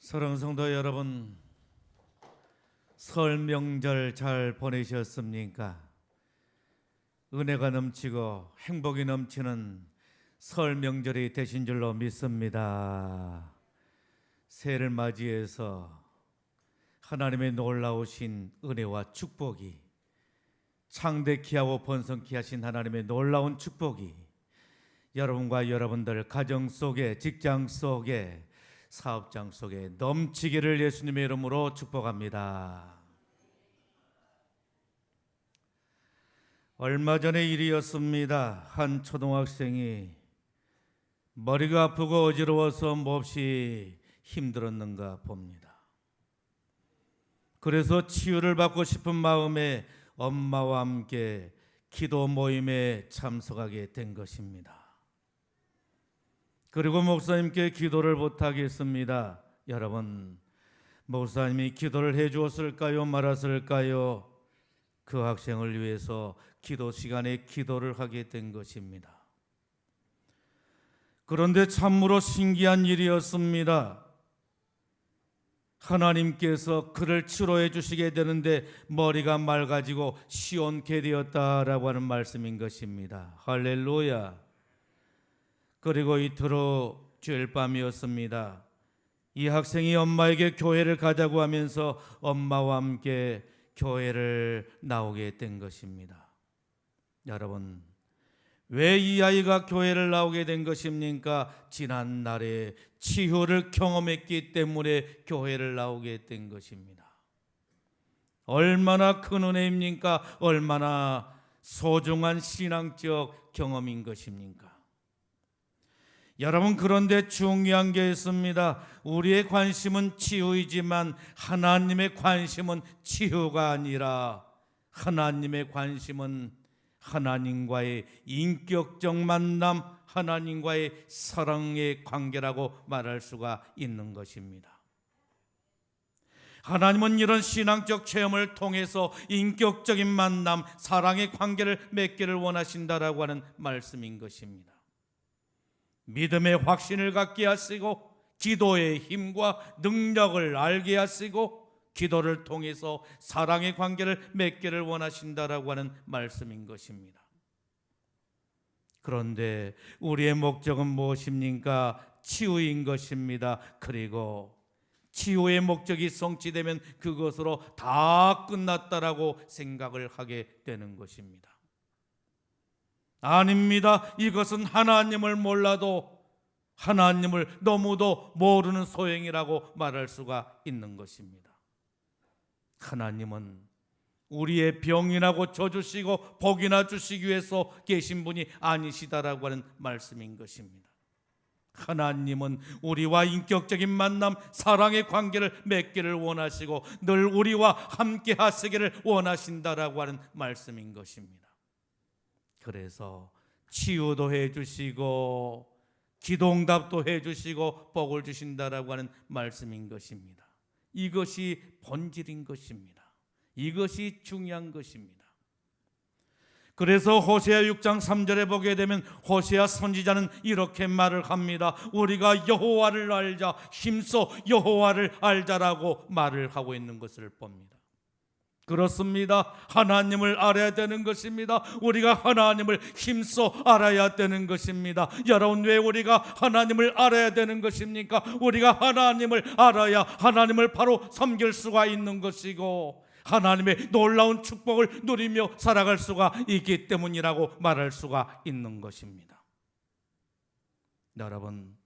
사랑하는 성도 여러분, 설 명절 잘 보내셨습니까? 은혜가 넘치고 행복이 넘치는 설 명절이 되신 줄로 믿습니다. 새해를 맞이해서 하나님의 놀라우신 은혜와 축복이, 창대케 하고 번성케 하신 하나님의 놀라운 축복이 여러분과 여러분들 가정 속에, 직장 속에, 사업장 속에 넘치기를 예수님의 이름으로 축복합니다. 얼마 전의 일이었습니다. 한 초등학생이 머리가 아프고 어지러워서 몹시 힘들었는가 봅니다. 그래서 치유를 받고 싶은 마음에 엄마와 함께 기도 모임에 참석하게 된 것입니다. 그리고 목사님께 기도를 부탁했습니다. 여러분, 목사님이 기도를 해 주었을까요? 말았을까요? 그 학생을 위해서 기도 시간에 기도를 하게 된 것입니다. 그런데 참으로 신기한 일이었습니다. 하나님께서 그를 치료해 주시게 되는데 머리가 맑아지고 시원케 되었다라고 하는 말씀인 것입니다. 할렐루야. 그리고 이틀 후 주일 밤이었습니다. 이 학생이 엄마에게 교회를 가자고 하면서 엄마와 함께 교회를 나오게 된 것입니다. 여러분, 왜 이 아이가 교회를 나오게 된 것입니까? 지난날에 치유를 경험했기 때문에 교회를 나오게 된 것입니다. 얼마나 큰 은혜입니까? 얼마나 소중한 신앙적 경험인 것입니까? 여러분, 그런데 중요한 게 있습니다. 우리의 관심은 치유이지만 하나님의 관심은 치유가 아니라 하나님의 관심은 하나님과의 인격적 만남, 하나님과의 사랑의 관계라고 말할 수가 있는 것입니다. 하나님은 이런 신앙적 체험을 통해서 인격적인 만남, 사랑의 관계를 맺기를 원하신다라고 하는 말씀인 것입니다. 믿음의 확신을 갖게 하시고 기도의 힘과 능력을 알게 하시고 기도를 통해서 사랑의 관계를 맺기를 원하신다라고 하는 말씀인 것입니다. 그런데 우리의 목적은 무엇입니까? 치유인 것입니다. 그리고 치유의 목적이 성취되면 그것으로 다 끝났다라고 생각을 하게 되는 것입니다. 아닙니다. 이것은 하나님을 몰라도 하나님을 너무도 모르는 소행이라고 말할 수가 있는 것입니다. 하나님은 우리의 병이나 고쳐주시고 복이나 주시기 위해서 계신 분이 아니시다라고 하는 말씀인 것입니다. 하나님은 우리와 인격적인 만남, 사랑의 관계를 맺기를 원하시고 늘 우리와 함께 하시기를 원하신다라고 하는 말씀인 것입니다. 그래서 치유도 해주시고 기도응답도 해주시고 복을 주신다라고 하는 말씀인 것입니다. 이것이 본질인 것입니다. 이것이 중요한 것입니다. 그래서 호세아 6장 3절에 보게 되면 호세아 선지자는 이렇게 말을 합니다. 우리가 여호와를 알자, 힘써 여호와를 알자라고 말을 하고 있는 것을 봅니다. 그렇습니다. 하나님을 알아야 되는 것입니다. 우리가 하나님을 힘써 알아야 되는 것입니다. 여러분, 왜 우리가 하나님을 알아야 되는 것입니까? 우리가 하나님을 알아야 하나님을 바로 섬길 수가 있는 것이고 하나님의 놀라운 축복을 누리며 살아갈 수가 있기 때문이라고 말할 수가 있는 것입니다. 여러분,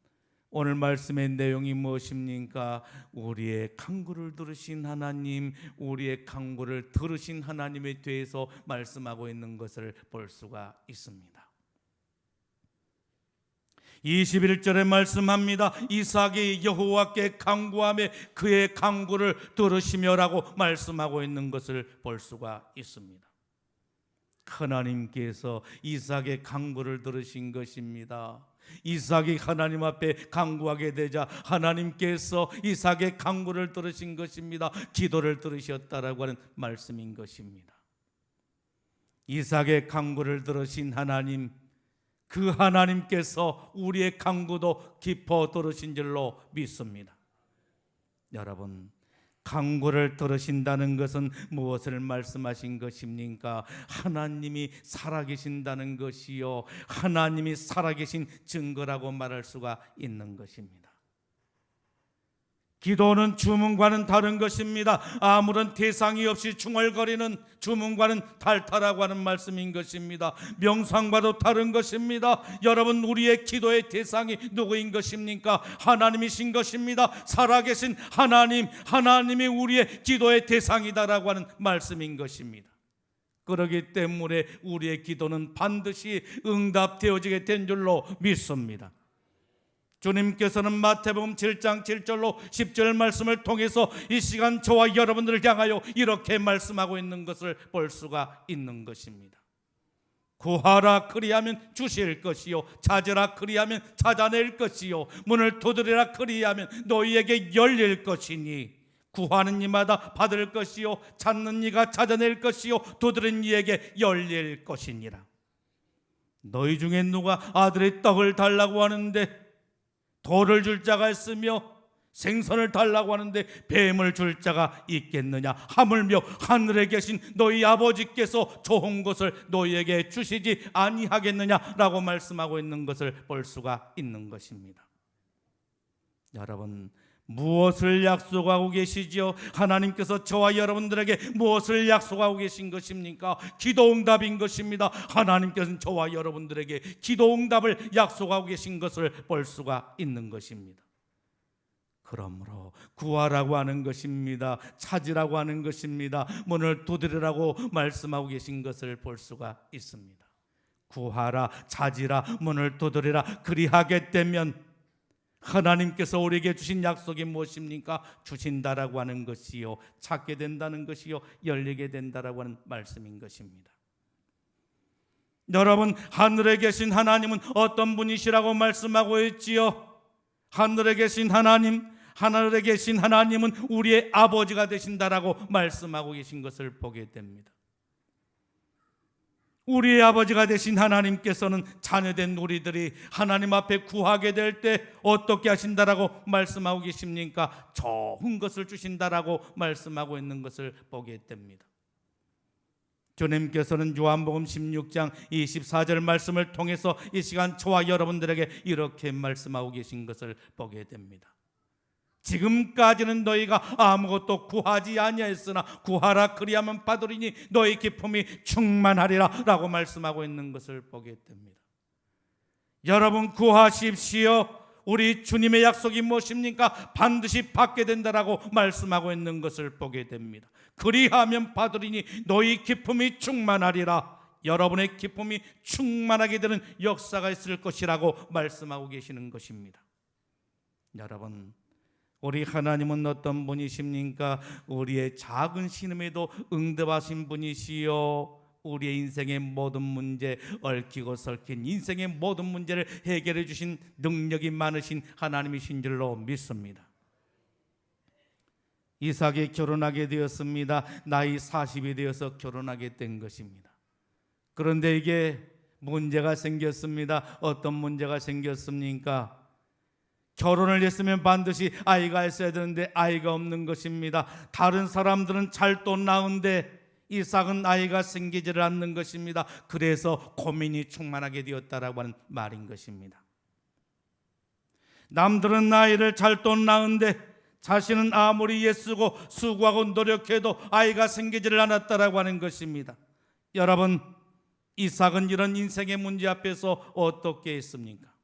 오늘 말씀의 내용이 무엇입니까? 우리의 간구를 들으신 하나님, 우리의 간구를 들으신 하나님에 대해서 말씀하고 있는 것을 볼 수가 있습니다. 21절에 말씀합니다. 이삭이 여호와께 간구하며 그의 간구를 들으시며라고 말씀하고 있는 것을 볼 수가 있습니다. 하나님께서 이삭의 간구를 들으신 것입니다. 이삭이 하나님 앞에 간구하게 되자 하나님께서 이삭의 간구를 들으신 것입니다. 기도를 들으셨다라고 하는 말씀인 것입니다. 이삭의 간구를 들으신 하나님, 그 하나님께서 우리의 간구도 깊어 들으신 줄로 믿습니다. 여러분, 간구를 들으신다는 것은 무엇을 말씀하신 것입니까? 하나님이 살아계신다는 것이요, 하나님이 살아계신 증거라고 말할 수가 있는 것입니다. 기도는 주문과는 다른 것입니다. 아무런 대상이 없이 중얼거리는 주문과는 달타라고 하는 말씀인 것입니다. 명상과도 다른 것입니다. 여러분, 우리의 기도의 대상이 누구인 것입니까? 하나님이신 것입니다. 살아계신 하나님, 하나님이 우리의 기도의 대상이다라고 하는 말씀인 것입니다. 그렇기 때문에 우리의 기도는 반드시 응답되어지게 된 줄로 믿습니다. 주님께서는 마태복음 7장 7절로 10절 말씀을 통해서 이 시간 저와 여러분들을 향하여 이렇게 말씀하고 있는 것을 볼 수가 있는 것입니다. 구하라 그리하면 주실 것이요, 찾으라 그리하면 찾아낼 것이요, 문을 두드리라 그리하면 너희에게 열릴 것이니 구하는 이마다 받을 것이요, 찾는 이가 찾아낼 것이요, 두드리는 이에게 열릴 것이니라. 너희 중에 누가 아들의 떡을 달라고 하는데 돌을 줄 자가 있으며 생선을 달라고 하는데 뱀을 줄 자가 있겠느냐? 하물며 하늘에 계신 너희 아버지께서 좋은 것을 너희에게 주시지 아니하겠느냐라고 말씀하고 있는 것을 볼 수가 있는 것입니다. 여러분, 무엇을 약속하고 계시지요? 하나님께서 저와 여러분들에게 무엇을 약속하고 계신 것입니까? 기도응답인 것입니다. 하나님께서는 저와 여러분들에게 기도응답을 약속하고 계신 것을 볼 수가 있는 것입니다. 그러므로 구하라고 하는 것입니다. 찾으라고 하는 것입니다. 문을 두드리라고 말씀하고 계신 것을 볼 수가 있습니다. 구하라, 찾으라, 문을 두드리라 그리하게 되면 하나님께서 우리에게 주신 약속이 무엇입니까? 주신다라고 하는 것이요, 찾게 된다는 것이요, 열리게 된다라고 하는 말씀인 것입니다. 여러분, 하늘에 계신 하나님은 어떤 분이시라고 말씀하고 있지요? 하늘에 계신 하나님은 우리의 아버지가 되신다라고 말씀하고 계신 것을 보게 됩니다. 우리의 아버지가 되신 하나님께서는 자녀된 우리들이 하나님 앞에 구하게 될 때 어떻게 하신다라고 말씀하고 계십니까? 좋은 것을 주신다라고 말씀하고 있는 것을 보게 됩니다. 주님께서는 요한복음 16장 24절 말씀을 통해서 이 시간 저와 여러분들에게 이렇게 말씀하고 계신 것을 보게 됩니다. 지금까지는 너희가 아무것도 구하지 아니하였으나 구하라 그리하면 받으리니 너희 기쁨이 충만하리라 라고 말씀하고 있는 것을 보게 됩니다. 여러분, 구하십시오. 우리 주님의 약속이 무엇입니까? 반드시 받게 된다라고 말씀하고 있는 것을 보게 됩니다. 그리하면 받으리니 너희 기쁨이 충만하리라. 여러분의 기쁨이 충만하게 되는 역사가 있을 것이라고 말씀하고 계시는 것입니다. 여러분, 우리 하나님은 어떤 분이십니까? 우리의 작은 신음에도 응답하신 분이시요, 우리의 인생의 모든 문제, 얽히고 설킨 인생의 모든 문제를 해결해 주신 능력이 많으신 하나님이신 줄로 믿습니다. 이삭이 결혼하게 되었습니다. 나이 40이 되어서 결혼하게 된 것입니다. 그런데 이게 문제가 생겼습니다. 어떤 문제가 생겼습니까? 결혼을 했으면 반드시 아이가 있어야 되는데 아이가 없는 것입니다. 다른 사람들은 잘 또 낳은데 이삭은 아이가 생기지를 않는 것입니다. 그래서 고민이 충만하게 되었다라고 하는 말인 것입니다. 남들은 아이를 잘 또 낳은데 자신은 아무리 애쓰고 수고하고 노력해도 아이가 생기지를 않았다라고 하는 것입니다. 여러분, 이삭은 이런 인생의 문제 앞에서 어떻게 했습니까?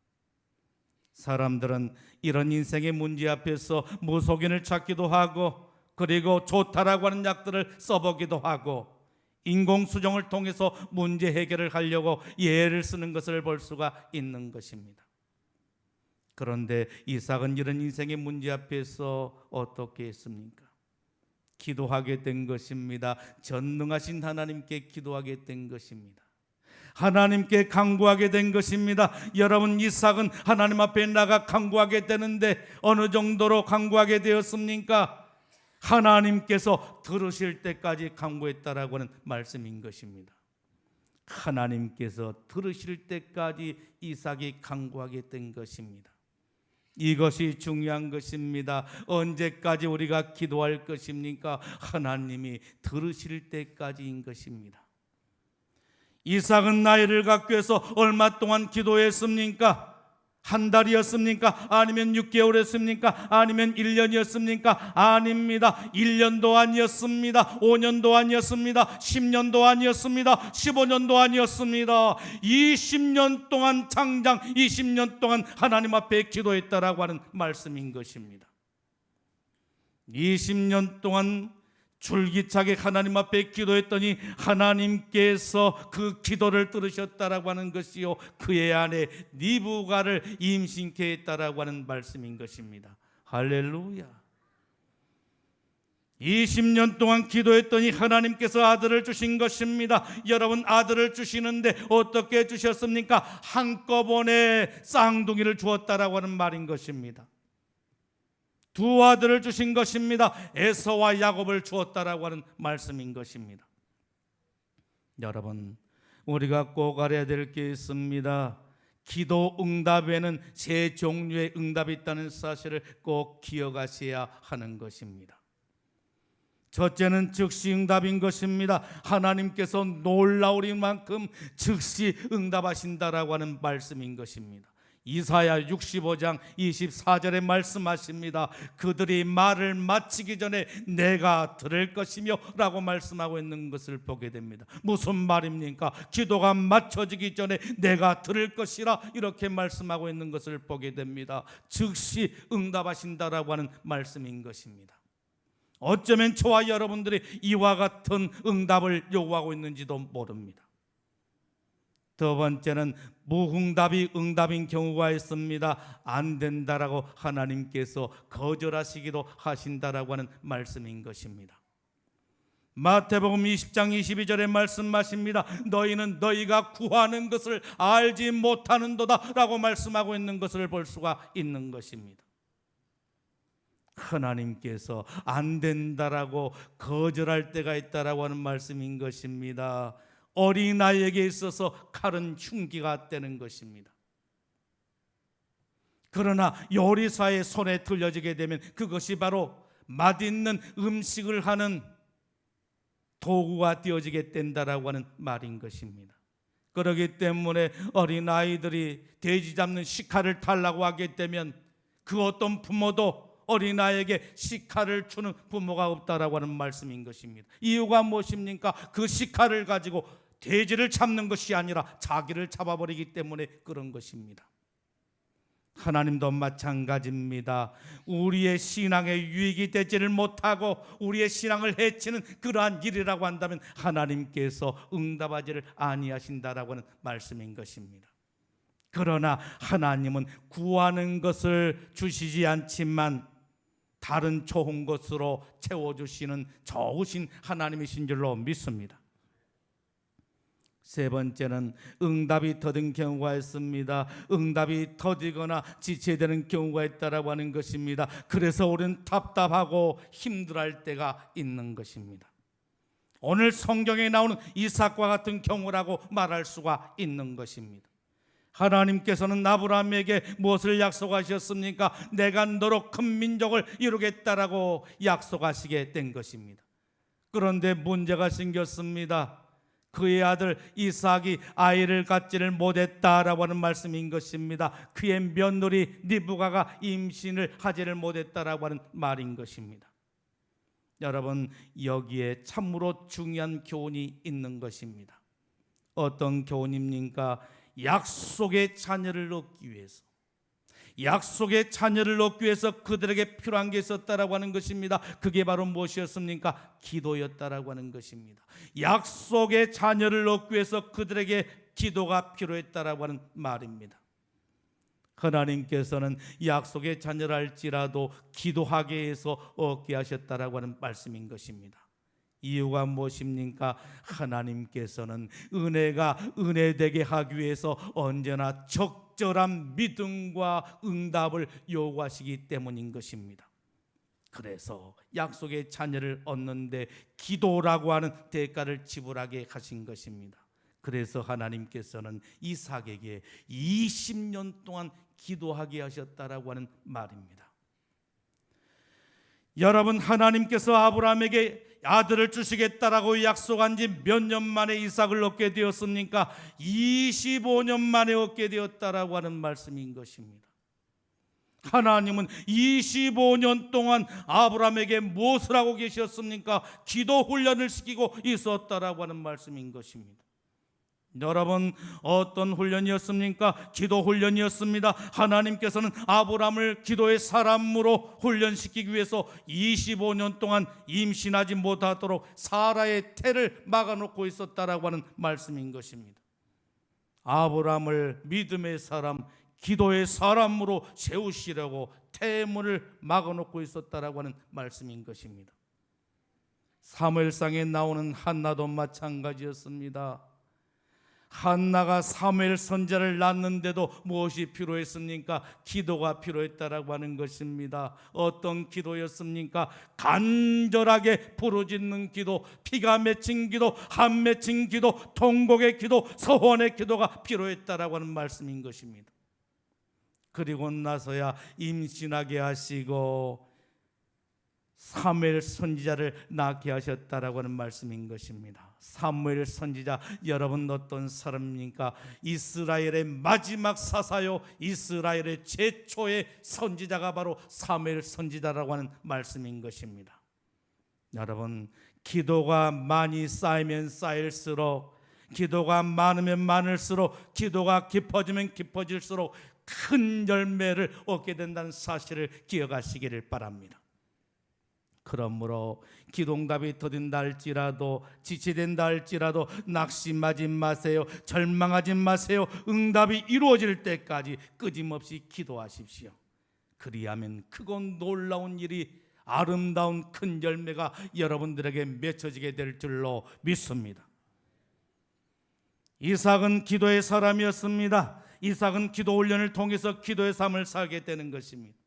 사람들은 이런 인생의 문제 앞에서 무속인을 찾기도 하고, 그리고 좋다라고 하는 약들을 써보기도 하고, 인공수정을 통해서 문제 해결을 하려고 예를 쓰는 것을 볼 수가 있는 것입니다. 그런데 이삭은 이런 인생의 문제 앞에서 어떻게 했습니까? 기도하게 된 것입니다. 전능하신 하나님께 기도하게 된 것입니다. 하나님께 간구하게 된 것입니다. 여러분, 이삭은 하나님 앞에 나가 간구하게 되는데 어느 정도로 간구하게 되었습니까? 하나님께서 들으실 때까지 간구했다라고 하는 말씀인 것입니다. 하나님께서 들으실 때까지 이삭이 간구하게 된 것입니다. 이것이 중요한 것입니다. 언제까지 우리가 기도할 것입니까? 하나님이 들으실 때까지인 것입니다. 이삭은 나이를 갖고 해서 얼마 동안 기도했습니까? 한 달이었습니까? 아니면 6개월이었습니까? 아니면 1년이었습니까? 아닙니다. 1년도 아니었습니다. 5년도 아니었습니다. 10년도 아니었습니다. 15년도 아니었습니다. 20년 동안, 장장 20년 동안 하나님 앞에 기도했다라고 하는 말씀인 것입니다. 20년 동안 줄기차게 하나님 앞에 기도했더니 하나님께서 그 기도를 들으셨다라고 하는 것이요, 그의 아내 리브가를 임신케 했다라고 하는 말씀인 것입니다. 할렐루야. 20년 동안 기도했더니 하나님께서 아들을 주신 것입니다. 여러분, 아들을 주시는데 어떻게 주셨습니까? 한꺼번에 쌍둥이를 주었다라고 하는 말인 것입니다. 두 아들을 주신 것입니다. 에서와 야곱을 주었다라고 하는 말씀인 것입니다. 여러분, 우리가 꼭 알아야 될 게 있습니다. 기도 응답에는 세 종류의 응답이 있다는 사실을 꼭 기억하셔야 하는 것입니다. 첫째는 즉시 응답인 것입니다. 하나님께서 놀라우리 만큼 즉시 응답하신다라고 하는 말씀인 것입니다. 이사야 65장 24절에 말씀하십니다. 그들이 말을 마치기 전에 내가 들을 것이며 라고 말씀하고 있는 것을 보게 됩니다. 무슨 말입니까? 기도가 맞춰지기 전에 내가 들을 것이라 이렇게 말씀하고 있는 것을 보게 됩니다. 즉시 응답하신다라고 하는 말씀인 것입니다. 어쩌면 저와 여러분들이 이와 같은 응답을 요구하고 있는지도 모릅니다. 두 번째는 무응답이 응답인 경우가 있습니다. 안 된다라고 하나님께서 거절하시기도 하신다라고 하는 말씀인 것입니다. 마태복음 20장 22절에 말씀하십니다. 너희는 너희가 구하는 것을 알지 못하는도다 라고 말씀하고 있는 것을 볼 수가 있는 것입니다. 하나님께서 안 된다라고 거절할 때가 있다라고 하는 말씀인 것입니다. 어린아이에게 있어서 칼은 흉기가 되는 것입니다. 그러나 요리사의 손에 들려지게 되면 그것이 바로 맛있는 음식을 하는 도구가 되어지게 된다라고 하는 말인 것입니다. 그렇기 때문에 어린아이들이 돼지 잡는 식칼을 달라고 하게 되면 그 어떤 부모도 어린아이에게 식칼을 주는 부모가 없다라고 하는 말씀인 것입니다. 이유가 무엇입니까? 그 식칼을 가지고 돼지를 잡는 것이 아니라 자기를 잡아버리기 때문에 그런 것입니다. 하나님도 마찬가지입니다. 우리의 신앙에 유익이 되지를 못하고 우리의 신앙을 해치는 그러한 일이라고 한다면 하나님께서 응답하지를 아니하신다라고 하는 말씀인 것입니다. 그러나 하나님은 구하는 것을 주시지 않지만 다른 좋은 것으로 채워주시는 좋으신 하나님이신 줄로 믿습니다. 세 번째는 응답이 더딘 경우가 있습니다. 응답이 더디거나 지체되는 경우가 있다라고 하는 것입니다. 그래서 우리는 답답하고 힘들어할 때가 있는 것입니다. 오늘 성경에 나오는 이삭과 같은 경우라고 말할 수가 있는 것입니다. 하나님께서는 아브라함에게 무엇을 약속하셨습니까? 내가 너로 큰 민족을 이루겠다라고 약속하시게 된 것입니다. 그런데 문제가 생겼습니다. 그의 아들 이삭이 아이를 갖지를 못했다라고 하는 말씀인 것입니다. 그의 며느리 리브가가 임신을 하지를 못했다라고 하는 말인 것입니다. 여러분, 여기에 참으로 중요한 교훈이 있는 것입니다. 어떤 교훈입니까? 약속의 자녀를 얻기 위해서, 약속의 자녀를 얻기 위해서 그들에게 필요한 게 있었다라고 하는 것입니다. 그게 바로 무엇이었습니까? 기도였다라고 하는 것입니다. 약속의 자녀를 얻기 위해서 그들에게 기도가 필요했다라고 하는 말입니다. 하나님께서는 약속의 자녀를 할지라도 기도하게 해서 얻게 하셨다라고 하는 말씀인 것입니다. 이유가 무엇입니까? 하나님께서는 은혜가 은혜되게 하기 위해서 언제나 적절한 믿음과 응답을 요구하시기 때문인 것입니다. 그래서 약속의 자녀를 얻는데 기도라고 하는 대가를 지불하게 하신 것입니다. 그래서 하나님께서는 이삭에게 20년 동안 기도하게 하셨다라고 하는 말입니다. 여러분, 하나님께서 아브라함에게 아들을 주시겠다라고 약속한 지 몇 년 만에 이삭을 얻게 되었습니까? 25년 만에 얻게 되었다라고 하는 말씀인 것입니다. 하나님은 25년 동안 아브라함에게 무엇을 하고 계셨습니까? 기도 훈련을 시키고 있었다라고 하는 말씀인 것입니다. 여러분, 어떤 훈련이었습니까? 기도 훈련이었습니다. 하나님께서는 아브라함을 기도의 사람으로 훈련시키기 위해서 25년 동안 임신하지 못하도록 사라의 태를 막아놓고 있었다라고 하는 말씀인 것입니다. 아브라함을 믿음의 사람, 기도의 사람으로 세우시려고 태문을 막아놓고 있었다라고 하는 말씀인 것입니다. 사무엘상에 나오는 한나도 마찬가지였습니다. 한나가 사무엘 선지자를 낳는데도 무엇이 필요했습니까? 기도가 필요했다라고 하는 것입니다. 어떤 기도였습니까? 간절하게 부르짖는 기도, 피가 맺힌 기도, 한 맺힌 기도, 통곡의 기도, 서원의 기도가 필요했다라고 하는 말씀인 것입니다. 그리고 나서야 임신하게 하시고 사무엘 선지자를 낳게 하셨다라고 하는 말씀인 것입니다. 사무엘 선지자, 여러분 어떤 사람입니까? 이스라엘의 마지막 사사요, 이스라엘의 최초의 선지자가 바로 사무엘 선지자라고 하는 말씀인 것입니다. 여러분, 기도가 많이 쌓이면 쌓일수록, 기도가 많으면 많을수록, 기도가 깊어지면 깊어질수록 큰 열매를 얻게 된다는 사실을 기억하시기를 바랍니다. 그러므로 기도응답이 더딘다 할지라도, 지체된다 할지라도 낙심하지 마세요. 절망하지 마세요. 응답이 이루어질 때까지 끊임없이 기도하십시오. 그리하면 크고 놀라운 일이, 아름다운 큰 열매가 여러분들에게 맺혀지게 될 줄로 믿습니다. 이삭은 기도의 사람이었습니다. 이삭은 기도 훈련을 통해서 기도의 삶을 살게 되는 것입니다.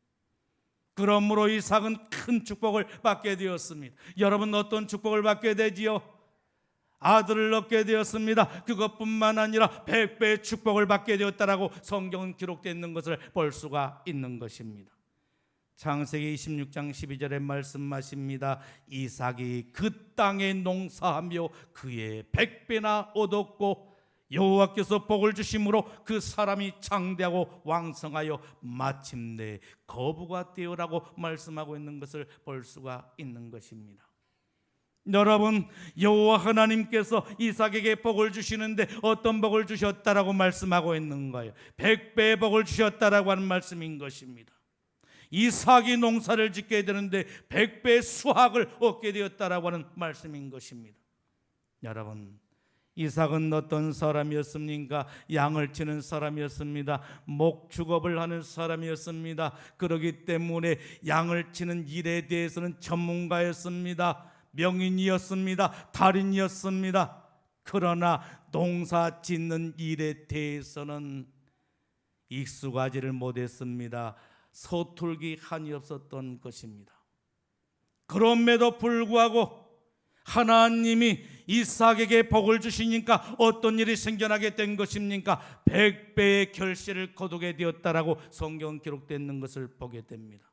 그러므로 이삭은 큰 축복을 받게 되었습니다. 여러분 어떤 축복을 받게 되지요? 아들을 얻게 되었습니다. 그것뿐만 아니라 100배의 축복을 받게 되었다라고 성경은 기록되어 있는 것을 볼 수가 있는 것입니다. 창세기 26장 12절에 말씀하십니다. 이삭이 그 땅에 농사하며 그의 100배나 얻었고 여호와께서 복을 주심으로 그 사람이 장대하고 왕성하여 마침내 거부가 되어라고 말씀하고 있는 것을 볼 수가 있는 것입니다. 여러분, 여호와 하나님께서 이삭에게 복을 주시는데 어떤 복을 주셨다라고 말씀하고 있는 거예요? 100배의 복을 주셨다라고 하는 말씀인 것입니다. 이삭이 농사를 짓게 되는데 100배의 수확을 얻게 되었다라고 하는 말씀인 것입니다. 여러분, 이삭은 어떤 사람이었습니까? 양을 치는 사람이었습니다. 목축업을 하는 사람이었습니다. 그렇기 때문에 양을 치는 일에 대해서는 전문가였습니다. 명인이었습니다. 달인이었습니다. 그러나 농사 짓는 일에 대해서는 익숙하지를 못했습니다. 서툴기 한이 없었던 것입니다. 그럼에도 불구하고 하나님이 이삭에게 복을 주시니까 어떤 일이 생겨나게 된 것입니까? 100배의 결실을 거두게 되었다라고 성경 기록되는 것을 보게 됩니다.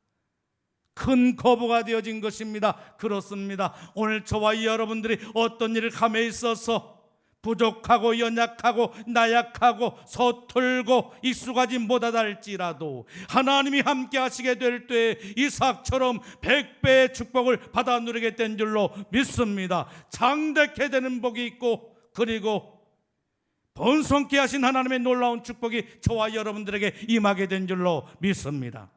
큰 거부가 되어진 것입니다. 그렇습니다. 오늘 저와 여러분들이 어떤 일을 함에 있어서 부족하고 연약하고 나약하고 서툴고 익숙하지 못하다 할지라도 하나님이 함께 하시게 될 때 이삭처럼 100배의 축복을 받아 누리게 된 줄로 믿습니다. 장대케 되는 복이 있고, 그리고 번성케 하신 하나님의 놀라운 축복이 저와 여러분들에게 임하게 된 줄로 믿습니다.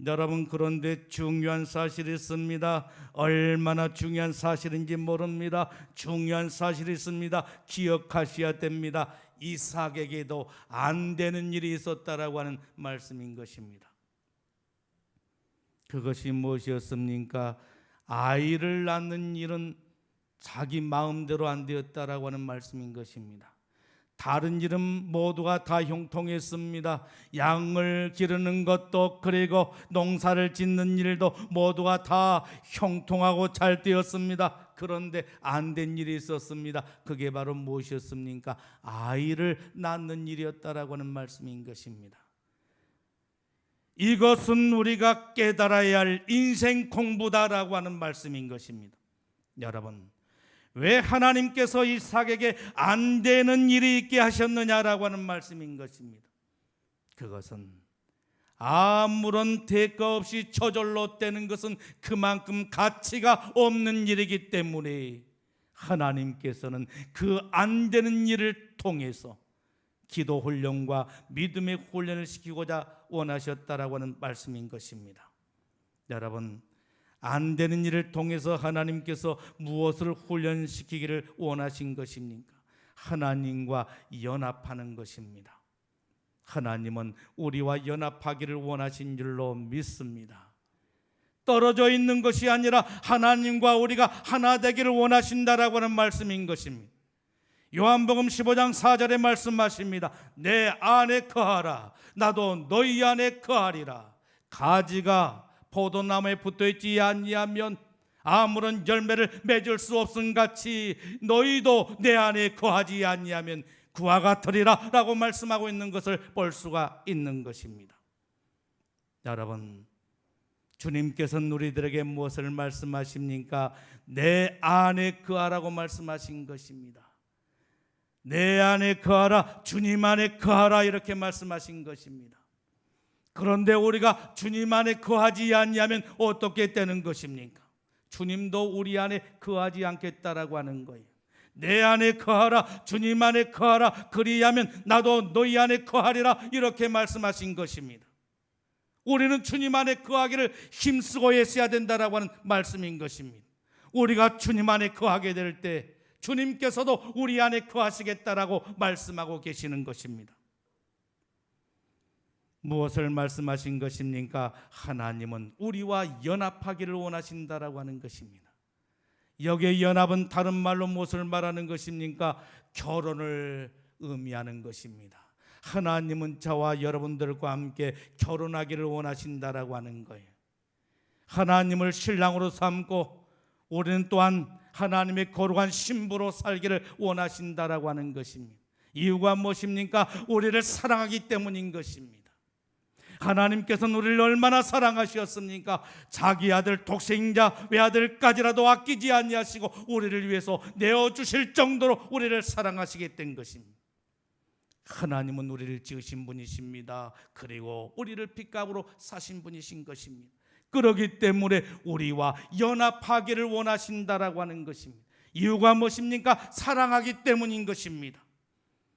여러분, 그런데 중요한 사실이 있습니다. 얼마나 중요한 사실인지 모릅니다. 중요한 사실이 있습니다. 기억하셔야 됩니다. 이삭에게도 안 되는 일이 있었다라고 하는 말씀인 것입니다. 그것이 무엇이었습니까? 아이를 낳는 일은 자기 마음대로 안 되었다라고 하는 말씀인 것입니다. 다른 일은 모두가 다 형통했습니다. 양을 기르는 것도, 그리고 농사를 짓는 일도 모두가 다 형통하고 잘 되었습니다. 그런데 안 된 일이 있었습니다. 그게 바로 무엇이었습니까? 아이를 낳는 일이었다라고 하는 말씀인 것입니다. 이것은 우리가 깨달아야 할 인생 공부다라고 하는 말씀인 것입니다. 여러분, 왜 하나님께서 이삭에게 안 되는 일이 있게 하셨느냐라고 하는 말씀인 것입니다. 그것은 아무런 대가 없이 저절로 되는 것은 그만큼 가치가 없는 일이기 때문에 하나님께서는 그 안 되는 일을 통해서 기도 훈련과 믿음의 훈련을 시키고자 원하셨다라고 하는 말씀인 것입니다. 여러분, 안 되는 일을 통해서 하나님께서 무엇을 훈련시키기를 원하신 것입니까? 하나님과 연합하는 것입니다. 하나님은 우리와 연합하기를 원하신 줄로 믿습니다. 떨어져 있는 것이 아니라 하나님과 우리가 하나 되기를 원하신다라고 하는 말씀인 것입니다. 요한복음 15장 4절에 말씀하십니다. 내 안에 거하라. 나도 너희 안에 거하리라. 가지가 포도나무에 붙어있지 아니하면 아무런 열매를 맺을 수 없음 같이 너희도 내 안에 거하지 아니하면 그와 같으리라 라고 말씀하고 있는 것을 볼 수가 있는 것입니다. 여러분, 주님께서는 우리들에게 무엇을 말씀하십니까? 내 안에 거하라고 말씀하신 것입니다. 내 안에 거하라, 주님 안에 거하라 이렇게 말씀하신 것입니다. 그런데 우리가 주님 안에 거하지 않냐면 어떻게 되는 것입니까? 주님도 우리 안에 거하지 않겠다라고 하는 거예요. 내 안에 거하라, 주님 안에 거하라, 그리하면 나도 너희 안에 거하리라 이렇게 말씀하신 것입니다. 우리는 주님 안에 거하기를 힘쓰고 애써야 된다라고 하는 말씀인 것입니다. 우리가 주님 안에 거하게 될 때 주님께서도 우리 안에 거하시겠다라고 말씀하고 계시는 것입니다. 무엇을 말씀하신 것입니까? 하나님은 우리와 연합하기를 원하신다라고 하는 것입니다. 여기에 연합은 다른 말로 무엇을 말하는 것입니까? 결혼을 의미하는 것입니다. 하나님은 저와 여러분들과 함께 결혼하기를 원하신다라고 하는 거예요. 하나님을 신랑으로 삼고 우리는 또한 하나님의 거룩한 신부로 살기를 원하신다라고 하는 것입니다. 이유가 무엇입니까? 우리를 사랑하기 때문인 것입니다. 하나님께서는 우리를 얼마나 사랑하셨습니까? 자기 아들 독생자 외아들까지라도 아끼지 아니하시고 우리를 위해서 내어주실 정도로 우리를 사랑하시게 된 것입니다. 하나님은 우리를 지으신 분이십니다. 그리고 우리를 핏값으로 사신 분이신 것입니다. 그렇기 때문에 우리와 연합하기를 원하신다라고 하는 것입니다. 이유가 무엇입니까? 사랑하기 때문인 것입니다.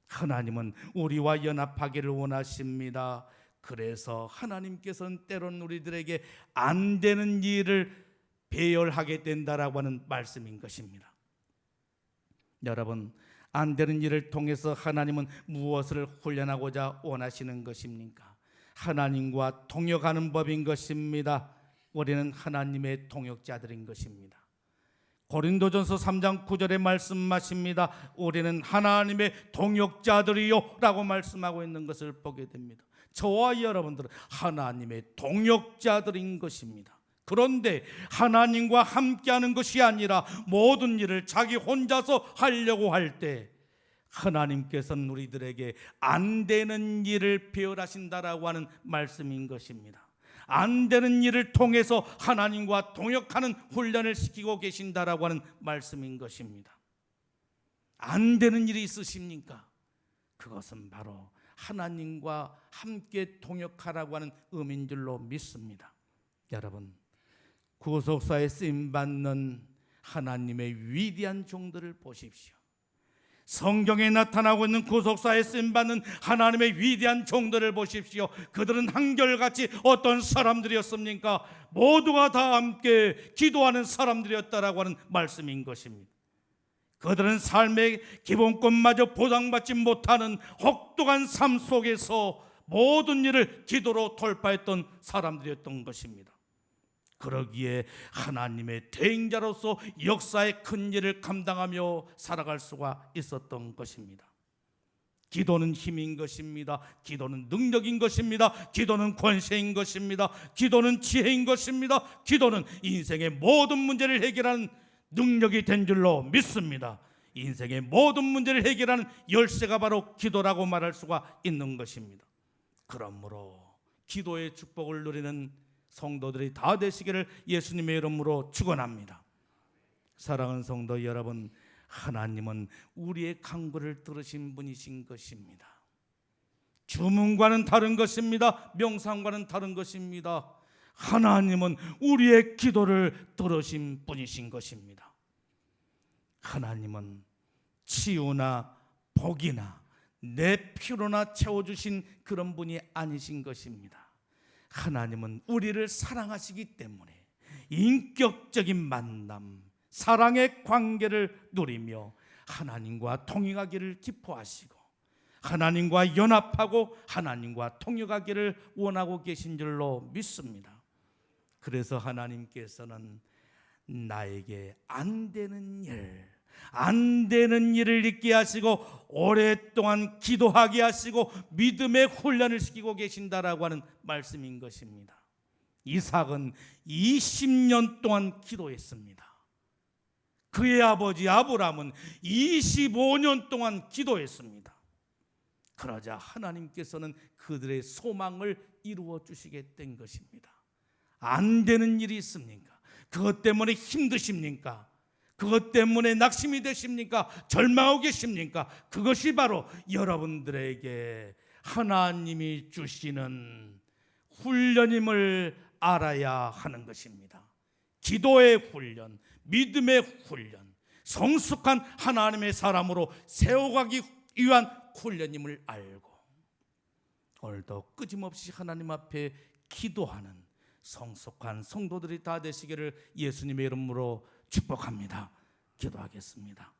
하나님은 우리와 연합하기를 원하십니다. 그래서 하나님께서는 때론 우리들에게 안 되는 일을 배열하게 된다라고 하는 말씀인 것입니다. 여러분, 안 되는 일을 통해서 하나님은 무엇을 훈련하고자 원하시는 것입니까? 하나님과 동역하는 법인 것입니다. 우리는 하나님의 동역자들인 것입니다. 고린도전서 3장 9절에 말씀하십니다. 우리는 하나님의 동역자들이요 라고 말씀하고 있는 것을 보게 됩니다. 저와 여러분들은 하나님의 동역자들인 것입니다. 그런데 하나님과 함께하는 것이 아니라 모든 일을 자기 혼자서 하려고 할 때 하나님께서는 우리들에게 안 되는 일을 배열하신다라고 하는 말씀인 것입니다. 안 되는 일을 통해서 하나님과 동역하는 훈련을 시키고 계신다라고 하는 말씀인 것입니다. 안 되는 일이 있으십니까? 그것은 바로 하나님과 함께 동역하라고 하는 의미인 줄로 믿습니다. 여러분, 구속사에 쓰임받는 하나님의 위대한 종들을 보십시오. 성경에 나타나고 있는 구속사에 쓰임받는 하나님의 위대한 종들을 보십시오. 그들은 한결같이 어떤 사람들이었습니까? 모두가 다 함께 기도하는 사람들이었다라고 하는 말씀인 것입니다. 그들은 삶의 기본권마저 보장받지 못하는 혹독한 삶 속에서 모든 일을 기도로 돌파했던 사람들이었던 것입니다. 그러기에 하나님의 대행자로서 역사의 큰 일을 감당하며 살아갈 수가 있었던 것입니다. 기도는 힘인 것입니다. 기도는 능력인 것입니다. 기도는 권세인 것입니다. 기도는 지혜인 것입니다. 기도는 인생의 모든 문제를 해결하는 능력이 된 줄로 믿습니다. 인생의 모든 문제를 해결하는 열쇠가 바로 기도라고 말할 수가 있는 것입니다. 그러므로 기도의 축복을 누리는 성도들이 다 되시기를 예수님의 이름으로 축원합니다. 사랑하는 성도 여러분, 하나님은 우리의 간구를 들으신 분이신 것입니다. 주문과는 다른 것입니다. 명상과는 다른 것입니다. 하나님은 우리의 기도를 들으신 분이신 것입니다. 하나님은 치유나 복이나 내 필요나 채워주신 그런 분이 아니신 것입니다. 하나님은 우리를 사랑하시기 때문에 인격적인 만남, 사랑의 관계를 누리며 하나님과 통행하기를 기뻐하시고 하나님과 연합하고 하나님과 통역하기를 원하고 계신 줄로 믿습니다. 그래서 하나님께서는 나에게 안 되는 일을 잊게 하시고 오랫동안 기도하게 하시고 믿음의 훈련을 시키고 계신다라고 하는 말씀인 것입니다. 이삭은 20년 동안 기도했습니다. 그의 아버지 아브라함은 25년 동안 기도했습니다. 그러자 하나님께서는 그들의 소망을 이루어 주시게 된 것입니다. 안 되는 일이 있습니까? 그것 때문에 힘드십니까? 그것 때문에 낙심이 되십니까? 절망하고 계십니까? 그것이 바로 여러분들에게 하나님이 주시는 훈련임을 알아야 하는 것입니다. 기도의 훈련, 믿음의 훈련, 성숙한 하나님의 사람으로 세워가기 위한 훈련임을 알고 오늘도 끊임없이 하나님 앞에 기도하는 성숙한 성도들이 다 되시기를 예수님의 이름으로 축복합니다. 기도하겠습니다.